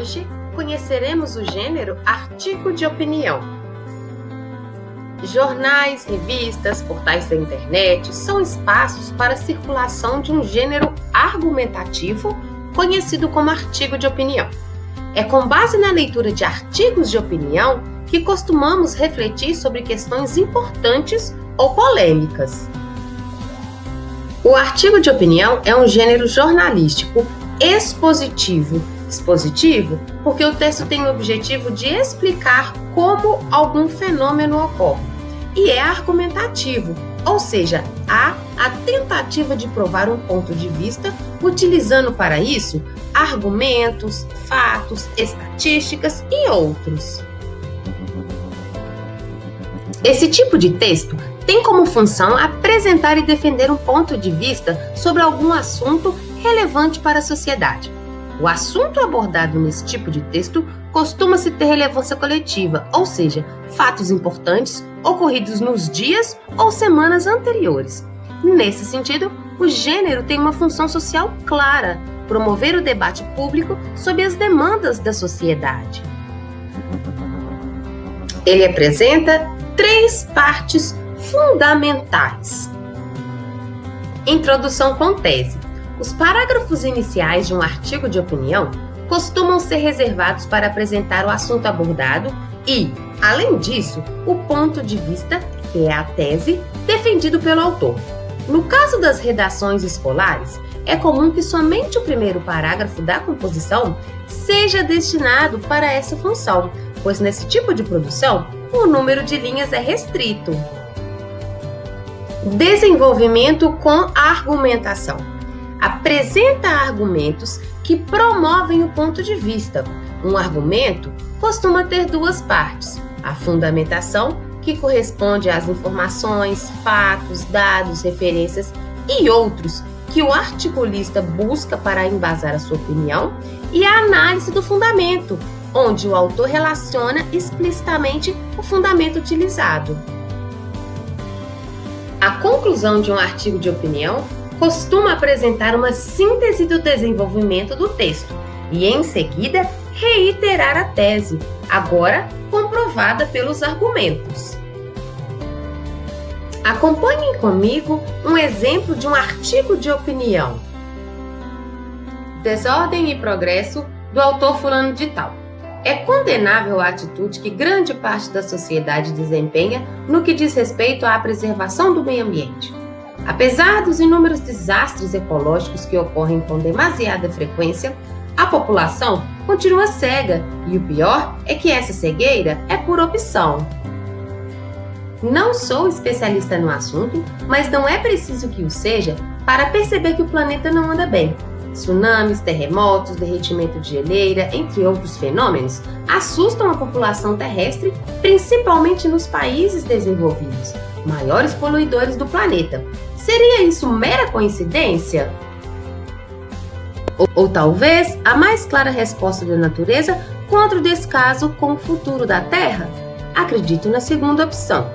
Hoje, conheceremos o gênero artigo de opinião. Jornais, revistas, portais da internet são espaços para a circulação de um gênero argumentativo conhecido como artigo de opinião. É com base na leitura de artigos de opinião que costumamos refletir sobre questões importantes ou polêmicas. O artigo de opinião é um gênero jornalístico expositivo porque o texto tem o objetivo de explicar como algum fenômeno ocorre, e é argumentativo, ou seja, há a tentativa de provar um ponto de vista utilizando para isso argumentos, fatos, estatísticas e outros. Esse tipo de texto tem como função apresentar e defender um ponto de vista sobre algum assunto relevante para a sociedade. O assunto abordado nesse tipo de texto costuma-se ter relevância coletiva, ou seja, fatos importantes ocorridos nos dias ou semanas anteriores. Nesse sentido, o gênero tem uma função social clara: promover o debate público sobre as demandas da sociedade. Ele apresenta 3 partes fundamentais. Introdução com tese. Os parágrafos iniciais de um artigo de opinião costumam ser reservados para apresentar o assunto abordado e, além disso, o ponto de vista, que é a tese, defendido pelo autor. No caso das redações escolares, é comum que somente o primeiro parágrafo da composição seja destinado para essa função, pois nesse tipo de produção, o número de linhas é restrito. Desenvolvimento com argumentação. Apresenta argumentos que promovem o ponto de vista. Um argumento costuma ter 2 partes: a fundamentação, que corresponde às informações, fatos, dados, referências e outros que o articulista busca para embasar a sua opinião, e a análise do fundamento, onde o autor relaciona explicitamente o fundamento utilizado. A conclusão de um artigo de opinião costuma apresentar uma síntese do desenvolvimento do texto e, em seguida, reiterar a tese, agora comprovada pelos argumentos. Acompanhem comigo um exemplo de um artigo de opinião. Desordem e progresso, do autor fulano de tal. É condenável a atitude que grande parte da sociedade desempenha no que diz respeito à preservação do meio ambiente. Apesar dos inúmeros desastres ecológicos que ocorrem com demasiada frequência, a população continua cega, e o pior é que essa cegueira é por opção. Não sou especialista no assunto, mas não é preciso que o seja para perceber que o planeta não anda bem. Tsunamis, terremotos, derretimento de geleira, entre outros fenômenos, assustam a população terrestre, principalmente nos países desenvolvidos, maiores poluidores do planeta. Seria isso mera coincidência? Ou talvez a mais clara resposta da natureza contra o descaso com o futuro da Terra? Acredito na segunda opção.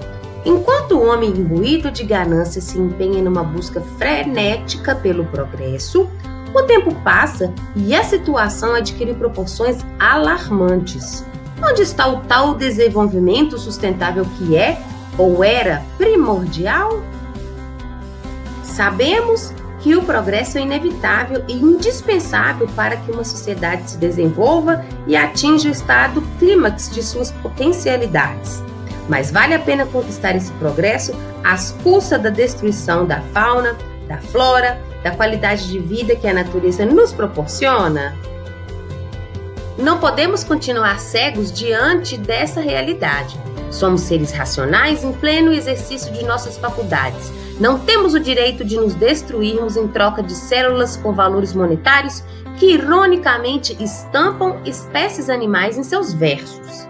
Enquanto o homem imbuído de ganância se empenha numa busca frenética pelo progresso, o tempo passa e a situação adquire proporções alarmantes. Onde está o tal desenvolvimento sustentável que é ou era primordial? Sabemos que o progresso é inevitável e indispensável para que uma sociedade se desenvolva e atinja o estado clímax de suas potencialidades. Mas vale a pena conquistar esse progresso às custas da destruição da fauna, da flora, da qualidade de vida que a natureza nos proporciona? Não podemos continuar cegos diante dessa realidade. Somos seres racionais em pleno exercício de nossas faculdades. Não temos o direito de nos destruirmos em troca de células com valores monetários que ironicamente estampam espécies animais em seus versos.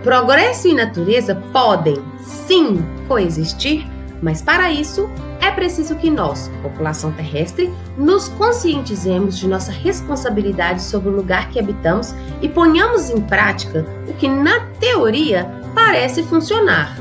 Progresso e natureza podem, sim, coexistir, mas para isso é preciso que nós, população terrestre, nos conscientizemos de nossa responsabilidade sobre o lugar que habitamos e ponhamos em prática o que, na teoria, parece funcionar.